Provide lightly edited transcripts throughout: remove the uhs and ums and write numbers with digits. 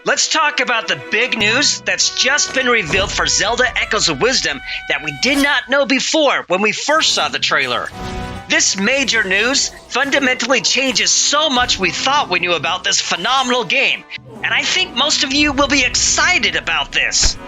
Let's talk about the big news that's just been revealed for Zelda Echoes of Wisdom that we did not know before when we first saw the trailer. This major news fundamentally changes so much we thought we knew about this phenomenal game, and I think most of you will be excited about this.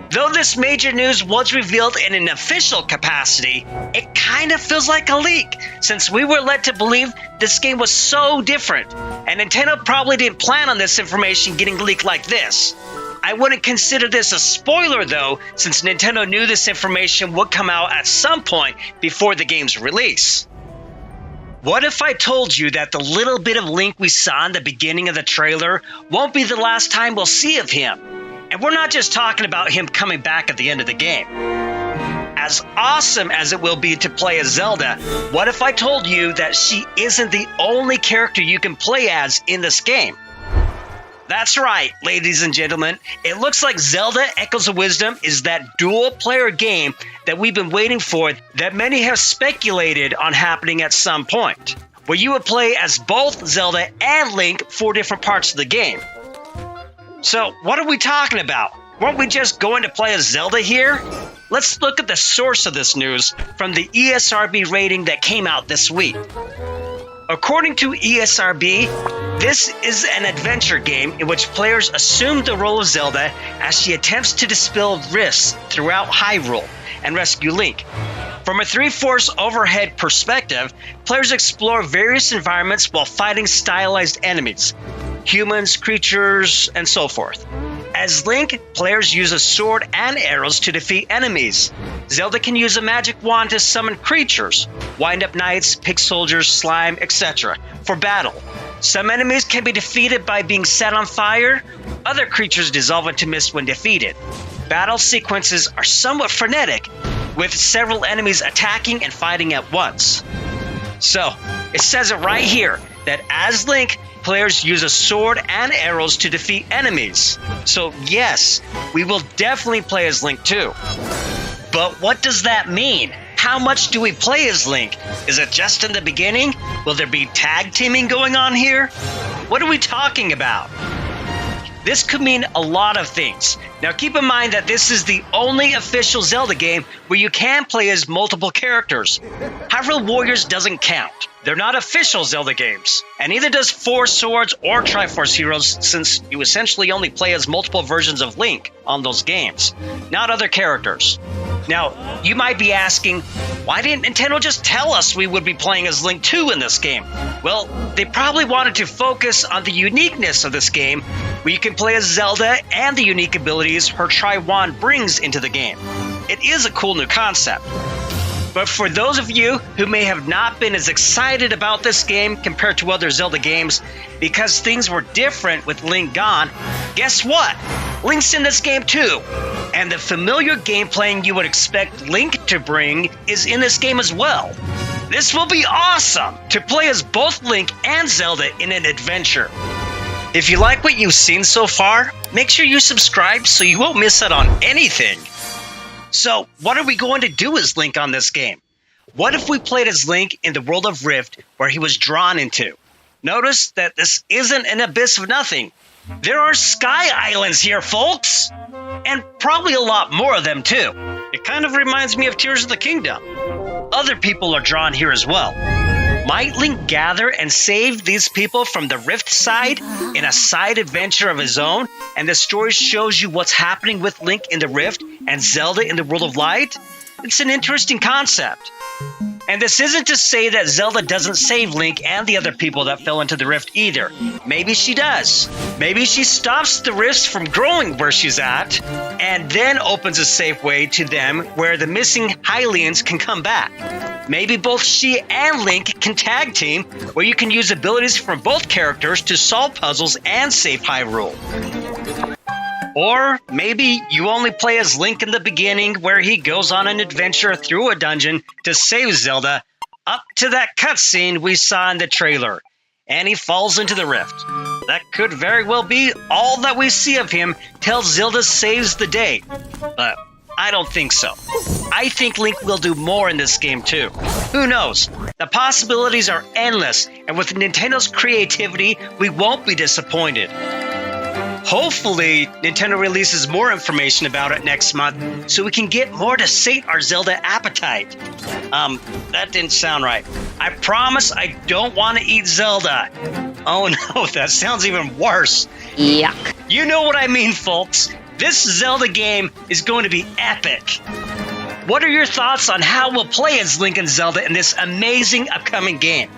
Though this major news was revealed in an official capacity, it kind of feels like a leak, since we were led to believe this game was so different, and Nintendo probably didn't plan on this information getting leaked like this. I wouldn't consider this a spoiler though, since Nintendo knew this information would come out at some point before the game's release. What if I told you that the little bit of Link we saw in the beginning of the trailer won't be the last time we'll see of him? And we're not just talking about him coming back at the end of the game. As awesome as it will be to play as Zelda, what if I told you that she isn't the only character you can play as in this game? That's right, ladies and gentlemen. It looks like Zelda Echoes of Wisdom is that dual-player game that we've been waiting for that many have speculated on happening at some point, where you would play as both Zelda and Link for different parts of the game. So, what are we talking about? Weren't we just going to play as Zelda here? Let's look at the source of this news from the ESRB rating that came out this week. According to ESRB, this is an adventure game in which players assume the role of Zelda as she attempts to dispel risks throughout Hyrule and rescue Link. From a 3/4 overhead perspective, players explore various environments while fighting stylized enemies, humans, creatures, and so forth. As Link, players use a sword and arrows to defeat enemies. Zelda can use a magic wand to summon creatures, wind-up knights, pig soldiers, slime, etc. for battle. Some enemies can be defeated by being set on fire. Other creatures dissolve into mist when defeated. Battle sequences are somewhat frenetic, with several enemies attacking and fighting at once. So, it says it right here that as Link, players use a sword and arrows to defeat enemies. So yes, we will definitely play as Link too. But what does that mean? How much do we play as Link? Is it just in the beginning? Will there be tag teaming going on here? What are we talking about? This could mean a lot of things. Now keep in mind that this is the only official Zelda game where you can play as multiple characters. Hyrule Warriors doesn't count. They're not official Zelda games, and neither does Four Swords or Triforce Heroes, since you essentially only play as multiple versions of Link on those games, not other characters. Now, you might be asking, why didn't Nintendo just tell us we would be playing as Link 2 in this game? Well, they probably wanted to focus on the uniqueness of this game, where you can play as Zelda and the unique abilities her Tri-Wand brings into the game. It is a cool new concept. But for those of you who may have not been as excited about this game compared to other Zelda games because things were different with Link gone, guess what? Link's in this game too. And the familiar gameplay you would expect Link to bring is in this game as well. This will be awesome to play as both Link and Zelda in an adventure. If you like what you've seen so far, make sure you subscribe so you won't miss out on anything. So, what are we going to do as Link on this game? What if we played as Link in the world of Rift where he was drawn into? Notice that this isn't an abyss of nothing. There are sky islands here, folks! And probably a lot more of them too. It kind of reminds me of Tears of the Kingdom. Other people are drawn here as well. Might Link gather and save these people from the Rift side in a side adventure of his own, and the story shows you what's happening with Link in the Rift and Zelda in the World of Light? It's an interesting concept. And this isn't to say that Zelda doesn't save Link and the other people that fell into the Rift either. Maybe she does. Maybe she stops the rifts from growing where she's at, and then opens a safe way to them where the missing Hylians can come back. Maybe both she and Link can tag team, where you can use abilities from both characters to solve puzzles and save Hyrule. Or maybe you only play as Link in the beginning, where he goes on an adventure through a dungeon to save Zelda, up to that cutscene we saw in the trailer, and he falls into the rift. That could very well be all that we see of him till Zelda saves the day. But I don't think so. I think Link will do more in this game too. Who knows? The possibilities are endless, and with Nintendo's creativity, we won't be disappointed. Hopefully, Nintendo releases more information about it next month so we can get more to sate our Zelda appetite. That didn't sound right. I promise I don't want to eat Zelda. Oh no, that sounds even worse. Yuck. You know what I mean, folks. This Zelda game is going to be epic. What are your thoughts on how we'll play as Link and Zelda in this amazing upcoming game?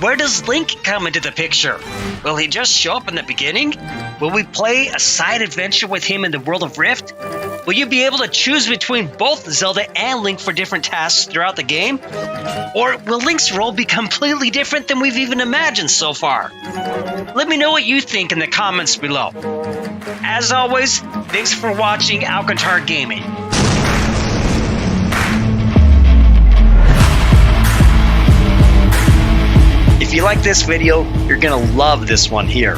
Where does Link come into the picture? Will he just show up in the beginning? Will we play a side adventure with him in the World of Rift? Will you be able to choose between both Zelda and Link for different tasks throughout the game? Or will Link's role be completely different than we've even imagined so far? Let me know what you think in the comments below. As always, thanks for watching Alcantar Gaming. If you like this video, you're gonna love this one here.